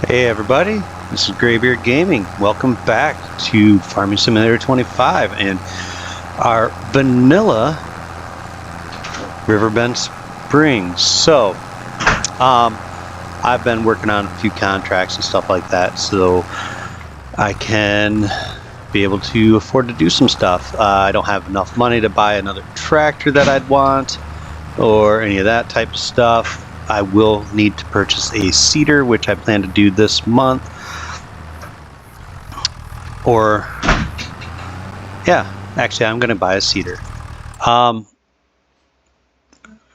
Hey everybody, this is Graybeard Gaming. Welcome back to Farming Simulator 25 and our vanilla Riverbend Springs. So, I've been working on a few contracts and stuff like that so I can be able to afford to do some stuff. I don't have enough money to buy another tractor that I'd want or any of that type of stuff. I will need to purchase a seeder, which I plan to do this month. Or, yeah, actually I'm going to buy a seeder.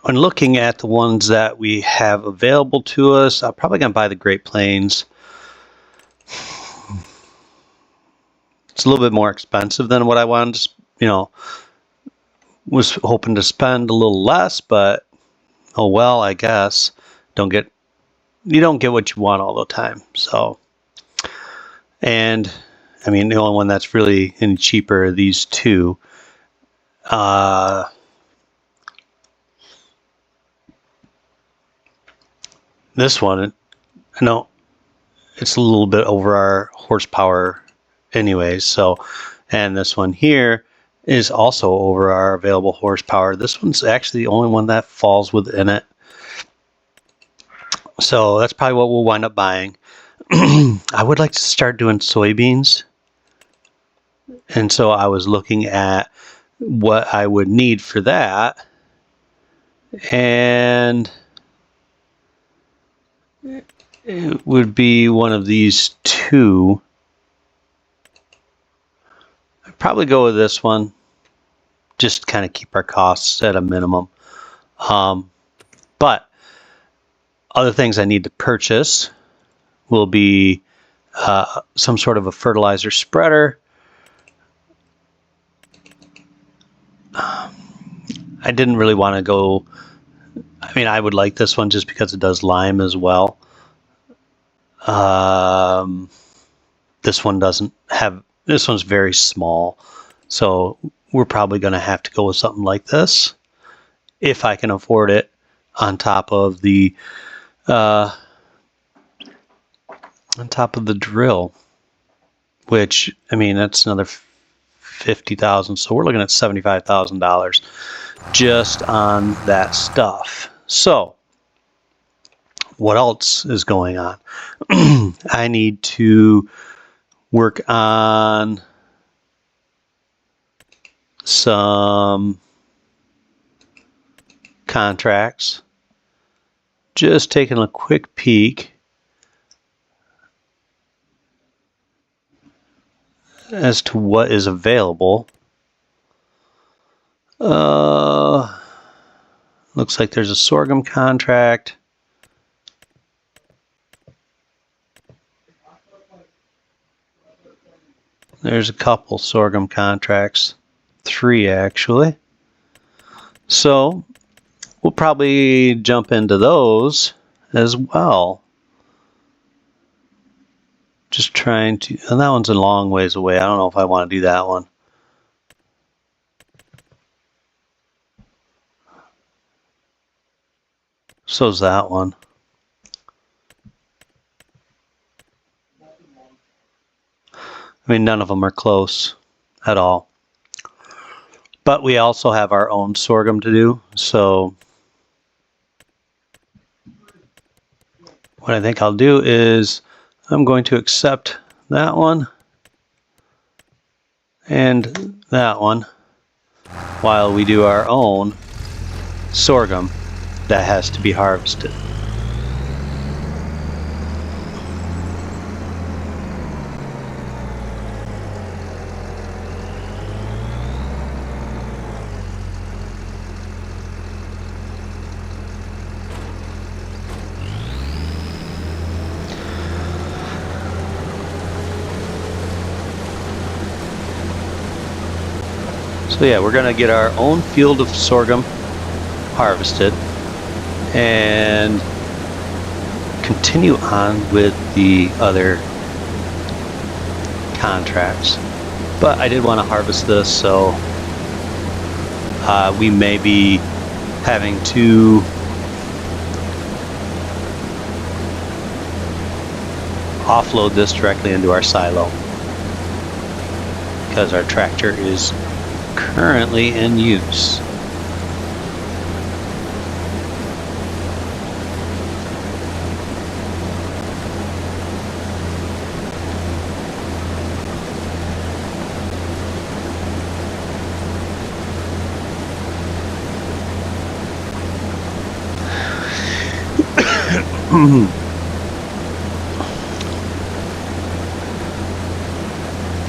When looking at the ones that we have available to us, I'm probably going to buy the Great Plains. It's a little bit more expensive than what I wanted to, was hoping to spend a little less, but oh well, I guess. You don't get what you want all the time. So, and I mean, the only one that's really any cheaper are these two. This one, I know it's a little bit over our horsepower anyways. So, and this one here is also over our available horsepower. This one's actually the only one that falls within it. So that's probably what we'll wind up buying. I would like to start doing soybeans. And so I was looking at what I would need for that. And it would be one of these two. I'd probably go with this one. Just to kind of keep our costs at a minimum. But other things I need to purchase will be some sort of a fertilizer spreader. I didn't really want to go. I mean, I would like this one just because it does lime as well. This one doesn't have. This one's very small, so we're probably going to have to go with something like this if I can afford it. On top of the drill, which I mean that's another $50,000. So we're looking at $75,000 just on that stuff. So what else is going on? I need to work on some contracts. Just taking a quick peek as to what is available. Looks like there's a sorghum contract. There's a couple sorghum contracts, 3 actually. So we'll probably jump into those as well. Just trying to, and that one's a long ways away. I don't know if I want to do that one. So's that one. I mean, none of them are close at all. But we also have our own sorghum to do, so what I think I'll do is I'm going to accept that one and that one while we do our own sorghum that has to be harvested. So yeah, we're going to get our own field of sorghum harvested and continue on with the other contracts. But I did want to harvest this, so we may be having to offload this directly into our silo because our tractor is currently in use.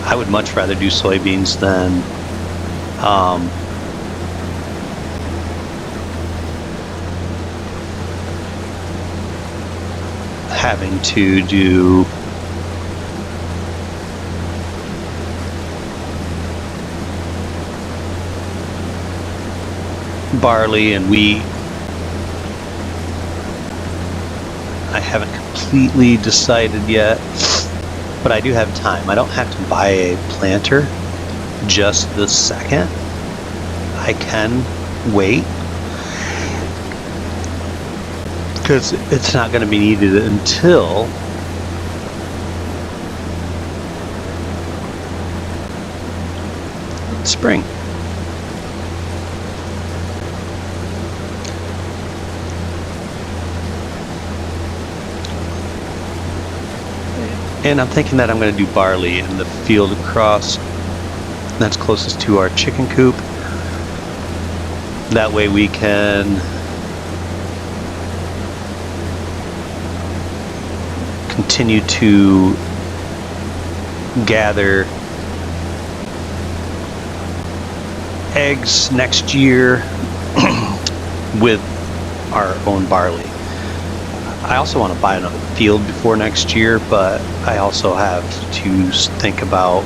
I would much rather do soybeans than having to do barley and wheat. I haven't completely decided yet, but I do have time. I don't have to buy a planter just this second. I can wait because it's not going to be needed until spring. And I'm thinking that I'm going to do barley in the field across that's closest to our chicken coop. That way we can continue to gather eggs next year with our own barley. I also want to buy another field before next year, but I also have to think about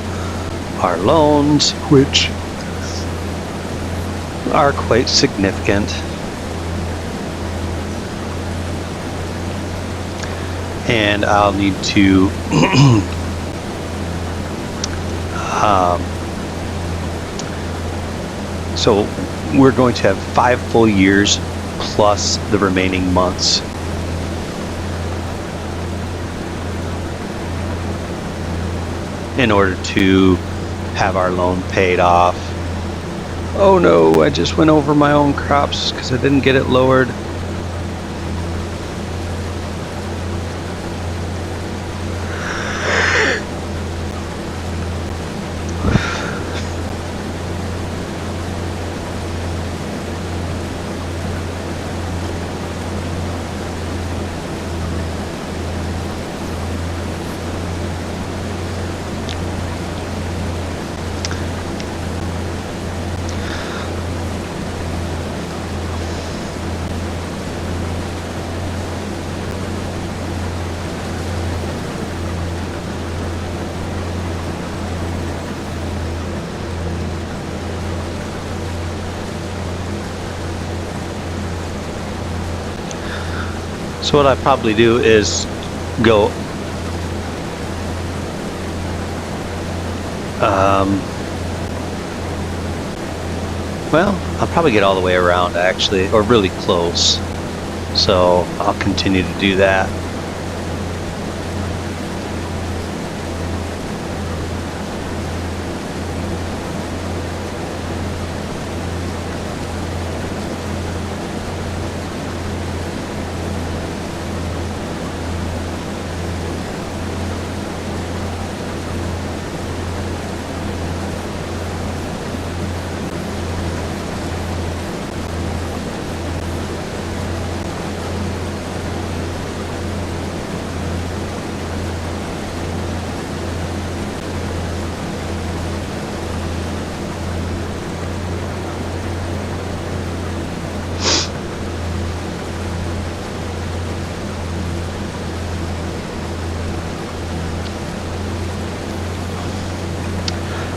our loans, which are quite significant. And I'll need to so we're going to have 5 full years plus the remaining months. In order to have our loan paid off. Oh no, I just went over my own crops because I didn't get it lowered. So what I probably do is go well, I'll probably get all the way around actually, or really close. So I'll continue to do that.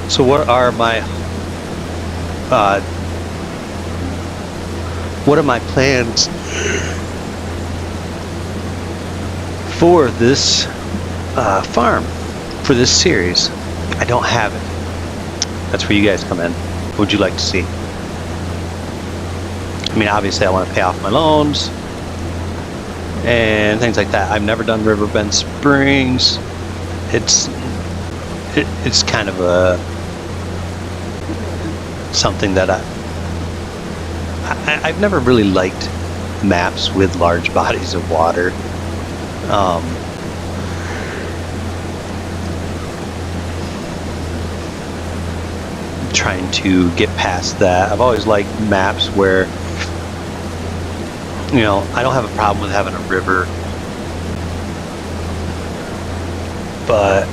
So what are my plans for this farm, for this series? I don't have it. That's where you guys come in. What would you like to see? I mean, obviously I want to pay off my loans. and things like that. I've never done Riverbend Springs. It's kind of a something that I've never really liked maps with large bodies of water. Trying to get past that. I've always liked maps where, you know, I don't have a problem with having a river, but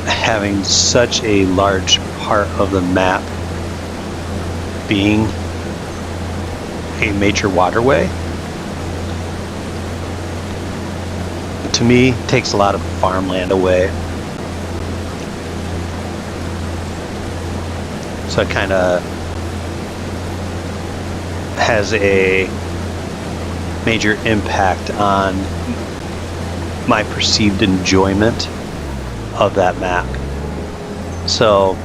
having such a large part of the map being a major waterway, to me, takes a lot of farmland away. So it kind of has a major impact on my perceived enjoyment of that map. So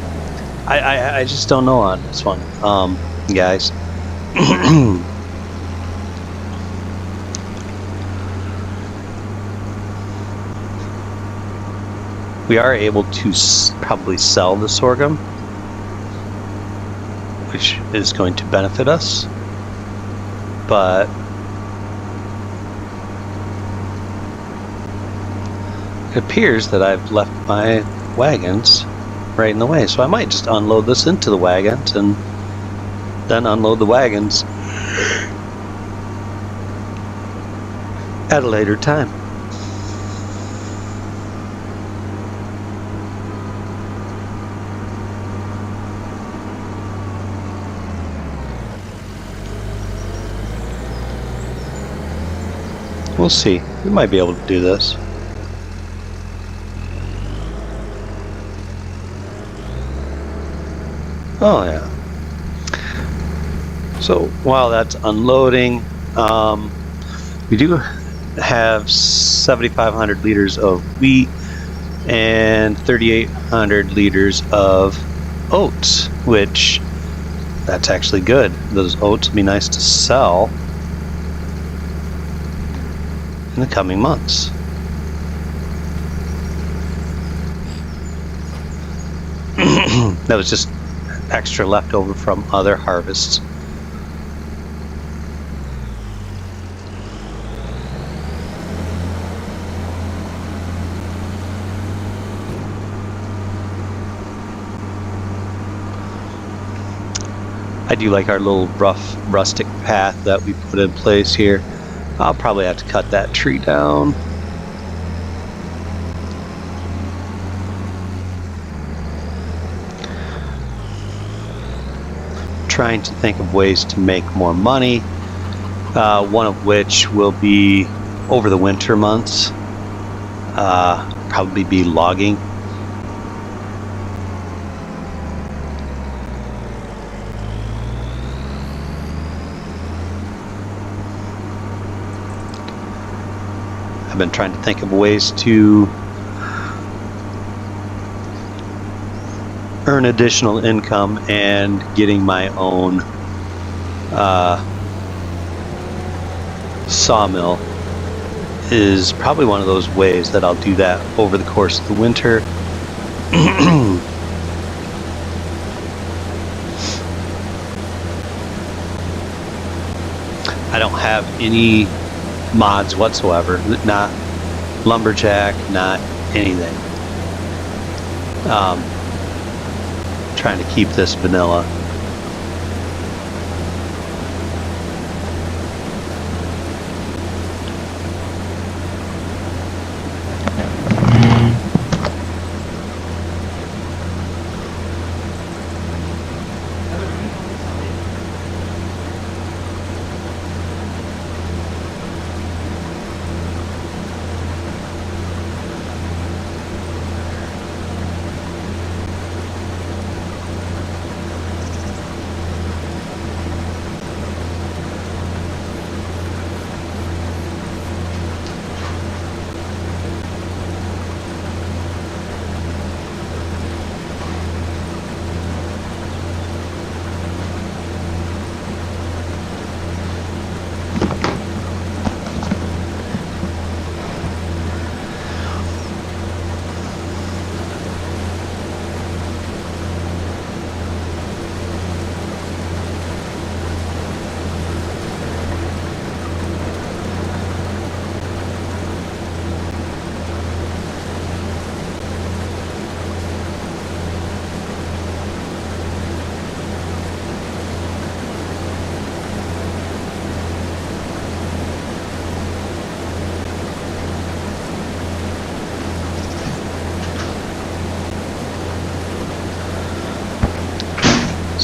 I just don't know on this one, guys. We are able to probably sell the sorghum, which is going to benefit us, but it appears that I've left my wagons right in the way, so I might just unload this into the wagons and then unload the wagons at a later time. We'll see. We might be able to do this. Oh yeah. So while that's unloading, we do have 7,500 liters of wheat and 3,800 liters of oats, which that's actually good. Those oats will be nice to sell in the coming months. That was just extra leftover from other harvests. I do like our little rough rustic path that we put in place here. I'll probably have to cut that tree down. Trying to think of ways to make more money, one of which will be over the winter months, probably be logging. I've been trying to think of ways to earn additional income, and getting my own sawmill is probably one of those ways that I'll do that over the course of the winter. I don't have any mods whatsoever, not lumberjack, not anything. Trying to keep this vanilla.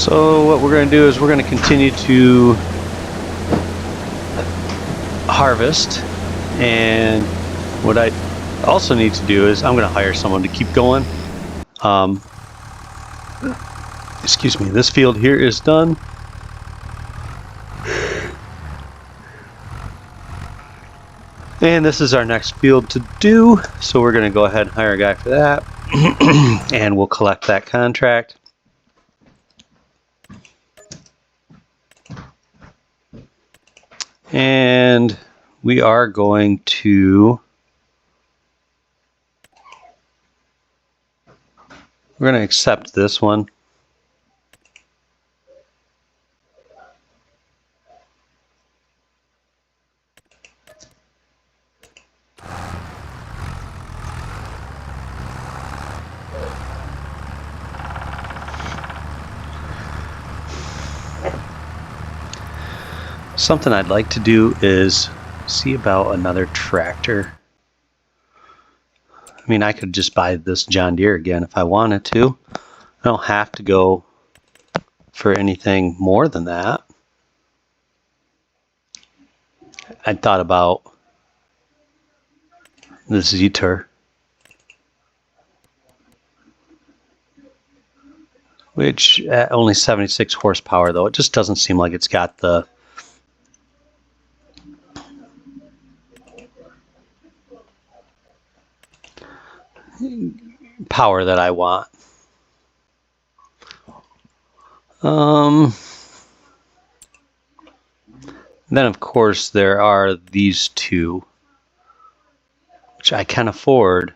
So what we're going to do is we're going to continue to harvest, and what I also need to do is I'm going to hire someone to keep going. Excuse me, this field here is done. And this is our next field to do, so we're going to go ahead and hire a guy for that. And we'll collect that contract. And we are going to accept this one. Something I'd like to do is see about another tractor. I mean, I could just buy this John Deere again if I wanted to. I don't have to go for anything more than that. I thought about the Zetor, which at only 76 horsepower, though, it just doesn't seem like it's got the power that I want. Then, of course, there are these two, which I can afford,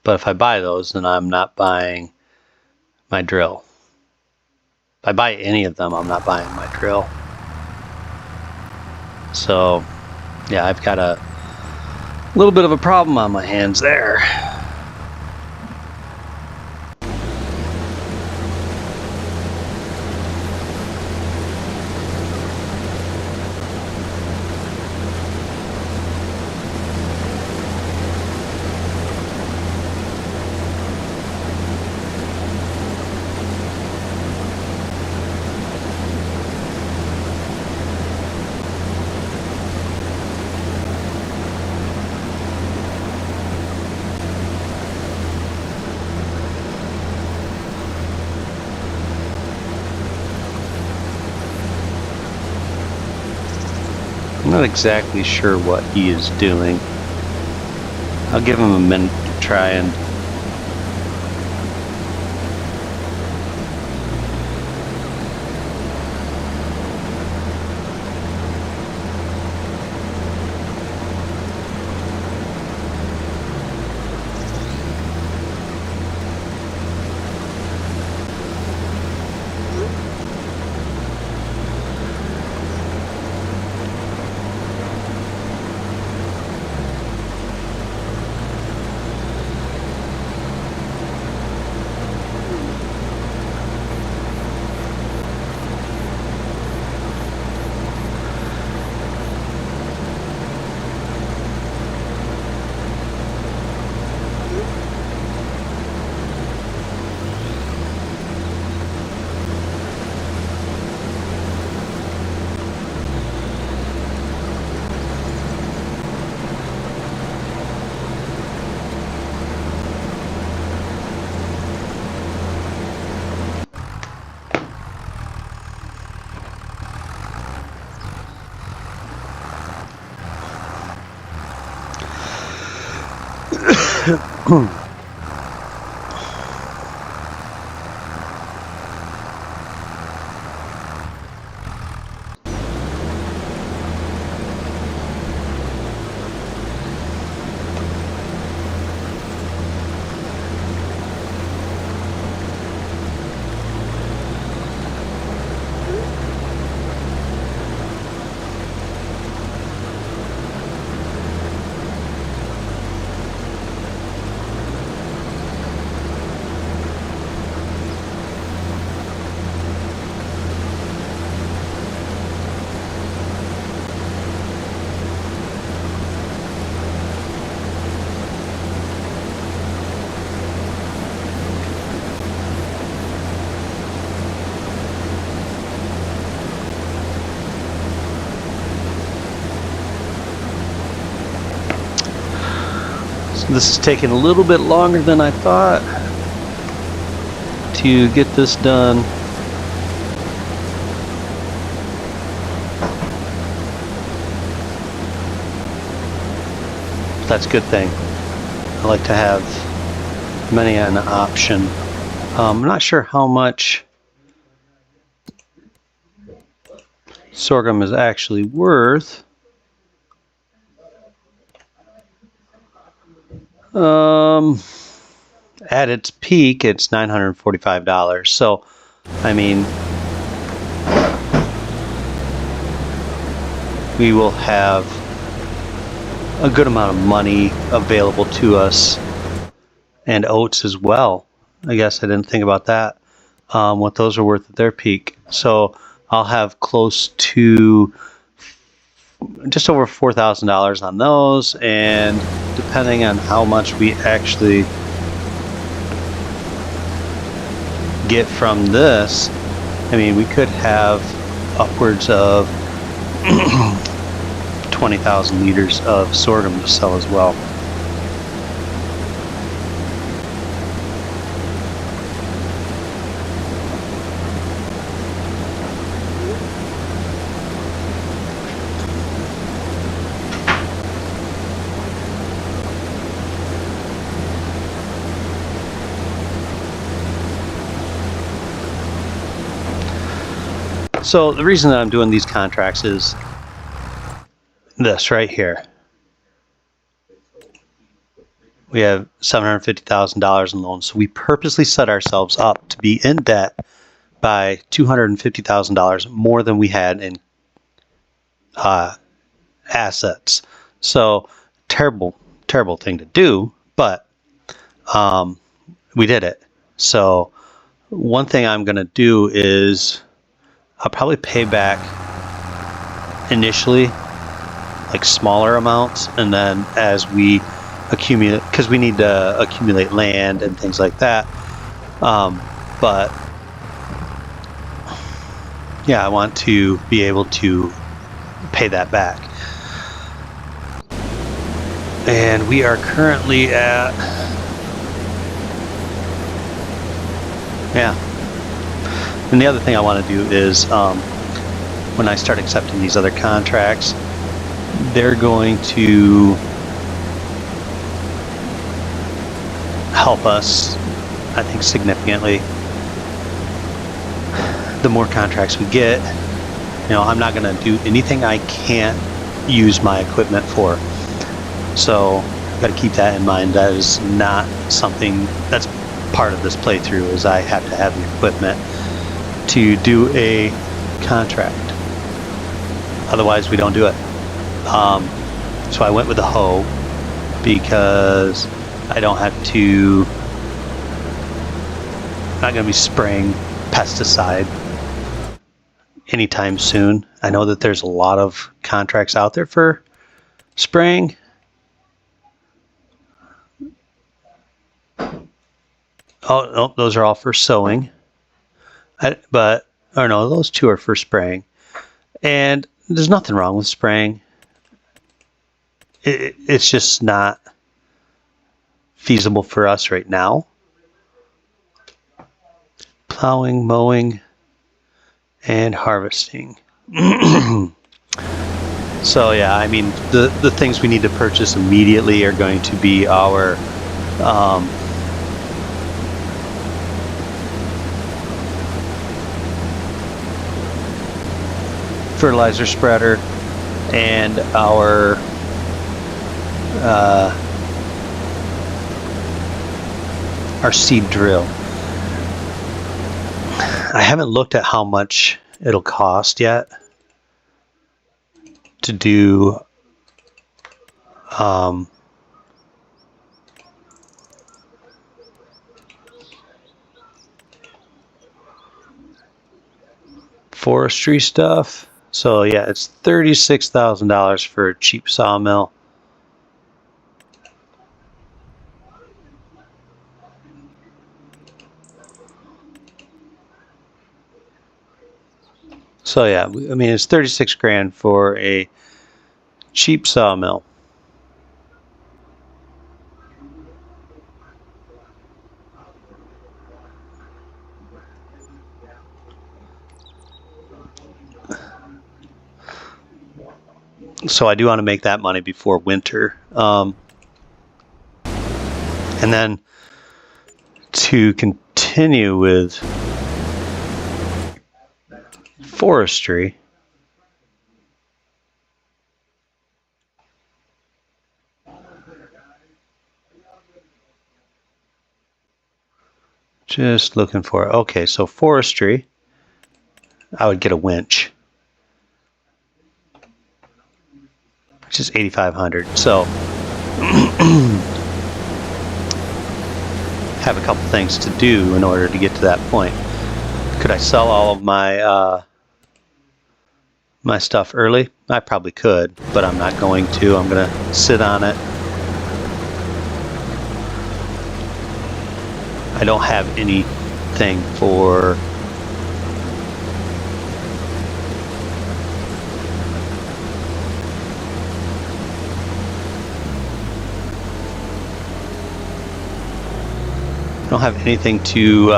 but if I buy those, then I'm not buying my drill. If I buy any of them, I'm not buying my drill. So, yeah, I've got a little bit of a problem on my hands there. I'm not exactly sure what he is doing. I'll give him a minute to try and So this is taking a little bit longer than I thought to get this done. That's a good thing. I like to have many an option. I'm not sure how much sorghum is actually worth. At its peak, it's $945. So, I mean, we will have a good amount of money available to us, and oats as well. I guess I didn't think about that, what those are worth at their peak. So I'll have close to just over $4,000 on those, and depending on how much we actually get from this, I mean, we could have upwards of 20,000 liters of sorghum to sell as well. So the reason that I'm doing these contracts is this right here. We have $750,000 in loans. So we purposely set ourselves up to be in debt by $250,000 more than we had in assets. So terrible thing to do, but we did it. So one thing I'm going to do is I'll probably pay back initially like smaller amounts, and then as we accumulate, because we need to accumulate land and things like that, but yeah, I want to be able to pay that back. And we are currently at, yeah. And the other thing I want to do is when I start accepting these other contracts, they're going to help us, I think, significantly. The more contracts we get, you know, I'm not going to do anything I can't use my equipment for. So I've got to keep that in mind. That is not something that's part of this playthrough, is I have to have the equipment to do a contract. Otherwise, we don't do it. So I went with the hoe because I don't have to, not going to be spraying pesticide anytime soon. I know that there's a lot of contracts out there for spraying. Oh, no, those are all for sowing. But, or no, those two are for spraying. And there's nothing wrong with spraying. It's just not feasible for us right now. Plowing, mowing, and harvesting. So yeah, I mean, the things we need to purchase immediately are going to be our fertilizer spreader and our seed drill. I haven't looked at how much it'll cost yet to do forestry stuff. So yeah, it's $36,000 for a cheap sawmill. So yeah, I mean, it's 36 grand for a cheap sawmill. So I do want to make that money before winter. And then to continue with forestry, just looking for, okay, so forestry, I would get a winch, which is 8,500. So have a couple things to do in order to get to that point. Could I sell all of my my stuff early? I probably could, but I'm not going to. I'm going to sit on it. I don't have anything for I don't have anything to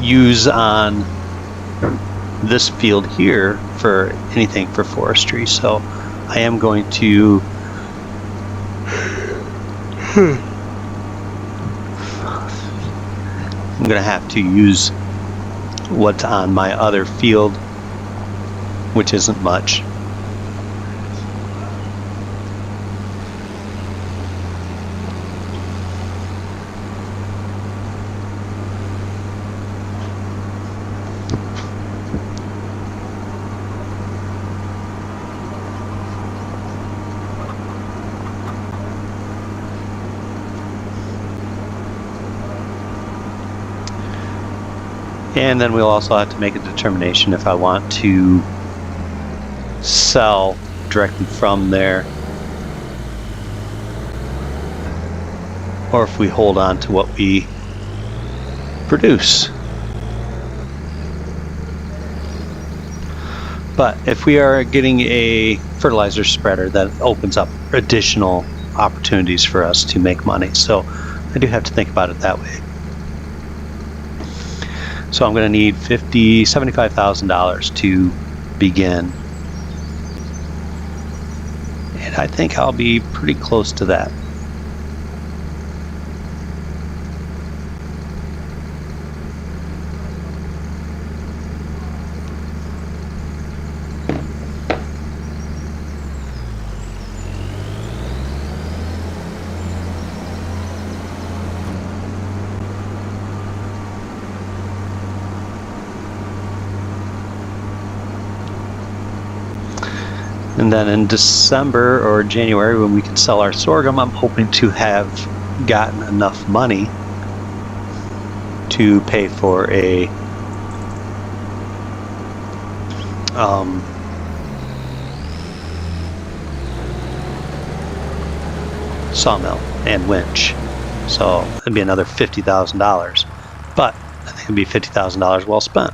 use on this field here for anything for forestry, so I am going to I'm going to have to use what's on my other field, which isn't much. And then we'll also have to make a determination if I want to sell directly from there, or if we hold on to what we produce. But if we are getting a fertilizer spreader, that opens up additional opportunities for us to make money. So I do have to think about it that way. So I'm going to need $75,000 to begin. And I think I'll be pretty close to that. And then in December or January, when we can sell our sorghum, I'm hoping to have gotten enough money to pay for a sawmill and winch. So it'd be another $50,000, but I think it'd be $50,000 well spent.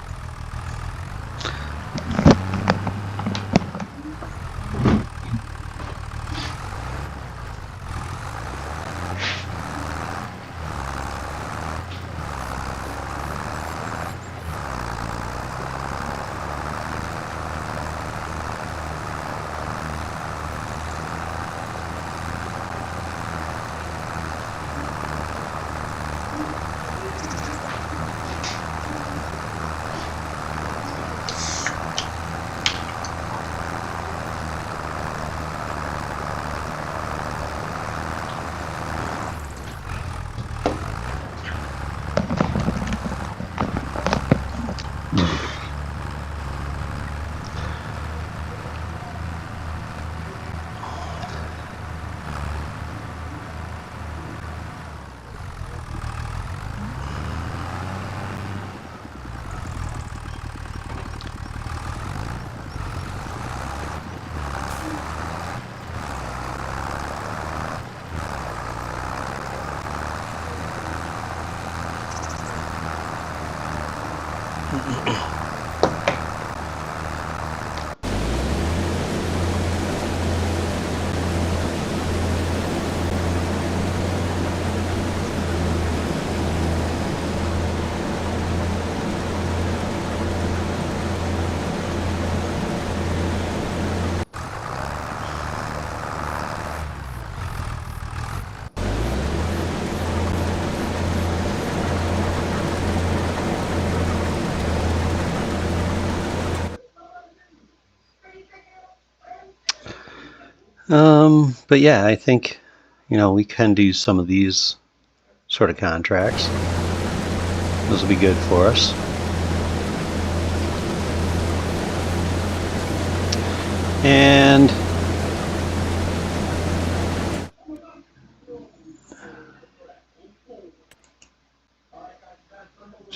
But yeah, I think, we can do some of these sort of contracts. Those will be good for us. And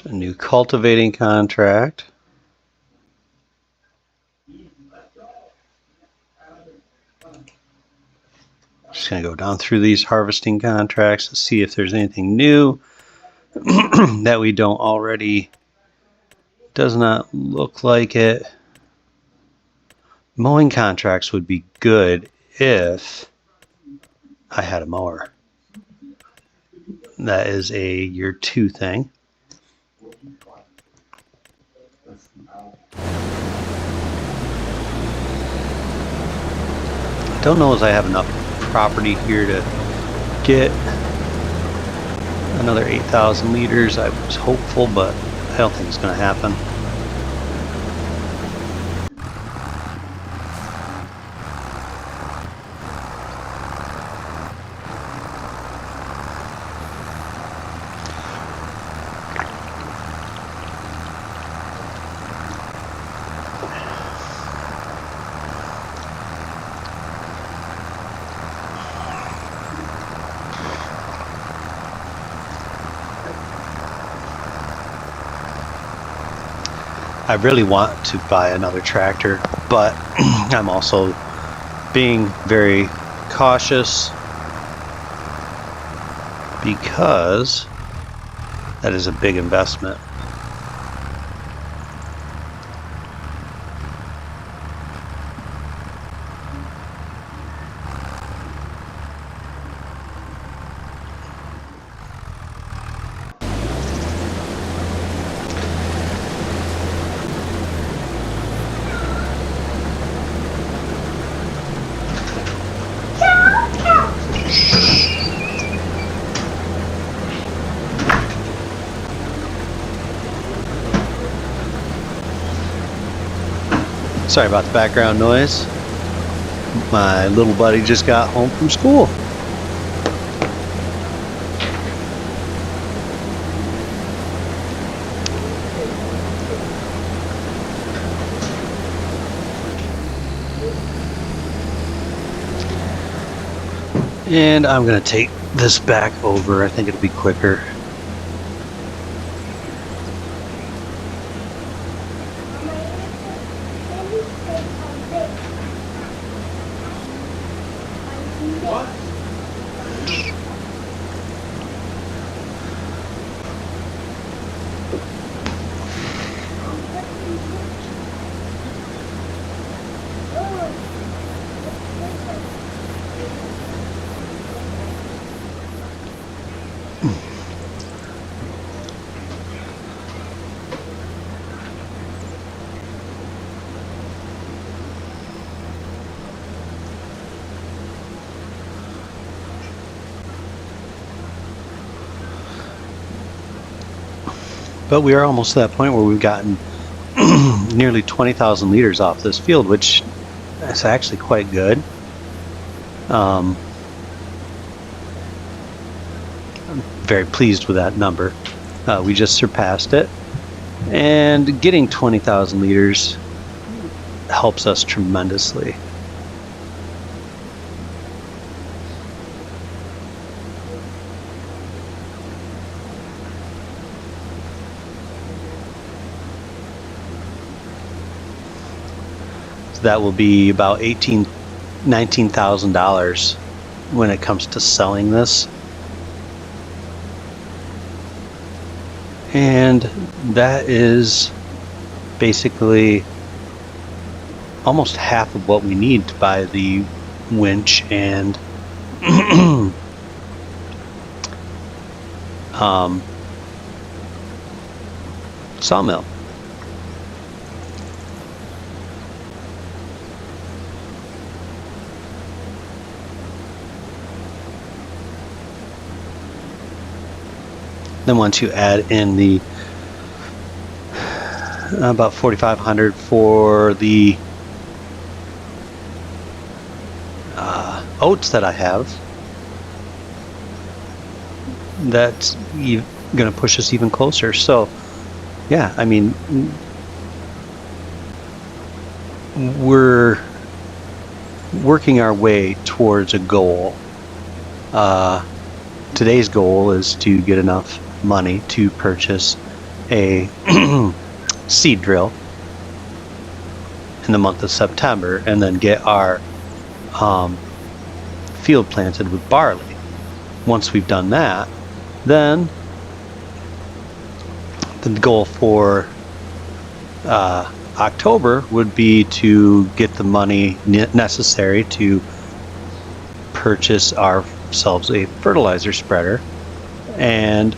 a new cultivating contract. Just going to go down through these harvesting contracts to see if there's anything new that we don't already. Does not look like it. Mowing contracts would be good if I had a mower. That is a year 2 thing. Don't know if I have enough property here to get another 8,000 liters. I was hopeful, but I don't think it's going to happen. I really want to buy another tractor, but I'm also being very cautious because that is a big investment. Sorry about the background noise. My little buddy just got home from school. And I'm going to take this back over. I think it'll be quicker. But we are almost to that point where we've gotten nearly 20,000 liters off this field, which is actually quite good. I'm very pleased with that number. We just surpassed it, and getting 20,000 liters helps us tremendously. That will be about $19,000 when it comes to selling this. And that is basically almost half of what we need to buy the winch and sawmill. Then once you add in the about 4,500 for the oats that I have, that's going to push us even closer. So, yeah, I mean, we're working our way towards a goal. Today's goal is to get enough money to purchase a seed drill in the month of September and then get our field planted with barley. Once we've done that, then the goal for October would be to get the money necessary to purchase ourselves a fertilizer spreader, and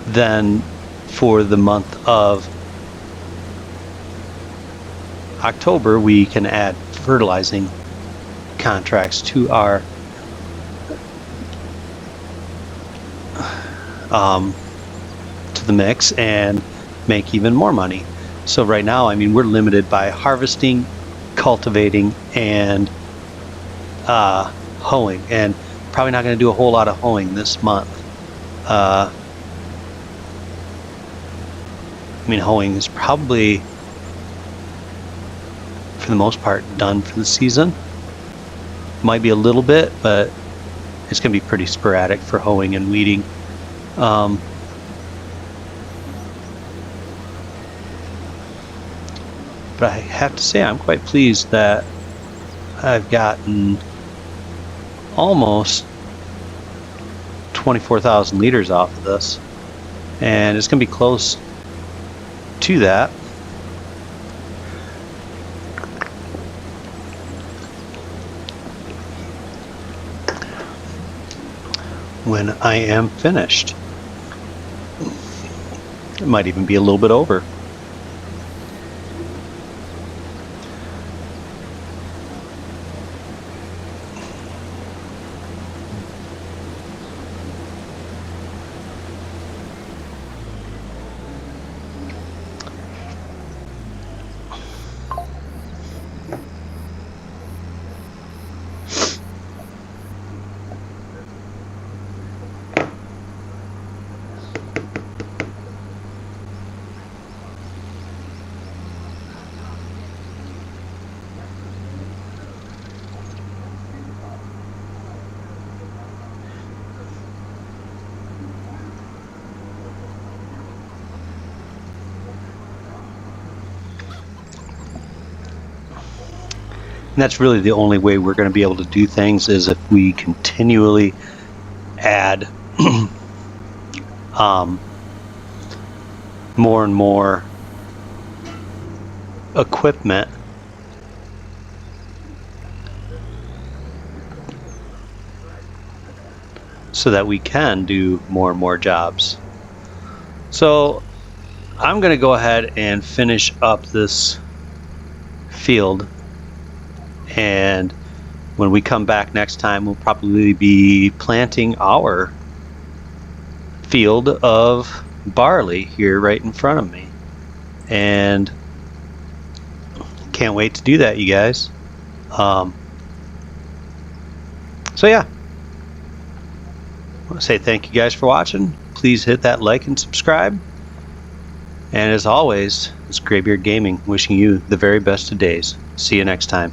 then for the month of October we can add fertilizing contracts to our to the mix and make even more money. So right now, I mean, we're limited by harvesting, cultivating, and hoeing, and probably not going to do a whole lot of hoeing this month. I mean, hoeing is probably, for the most part, done for the season. Might be a little bit, but it's going to be pretty sporadic for hoeing and weeding. But I have to say, I'm quite pleased that I've gotten almost 24,000 liters off of this, and it's going to be close to that when I am finished. It might even be a little bit over. And that's really the only way we're going to be able to do things, is if we continually add more and more equipment so that we can do more and more jobs. So I'm going to go ahead and finish up this field, and when we come back next time, we'll probably be planting our field of barley here right in front of me, and can't wait to do that, you guys. So yeah, I want to say thank you guys for watching. Please hit that like and subscribe, and as always, it's Graybeard Gaming wishing you the very best of days. See you next time.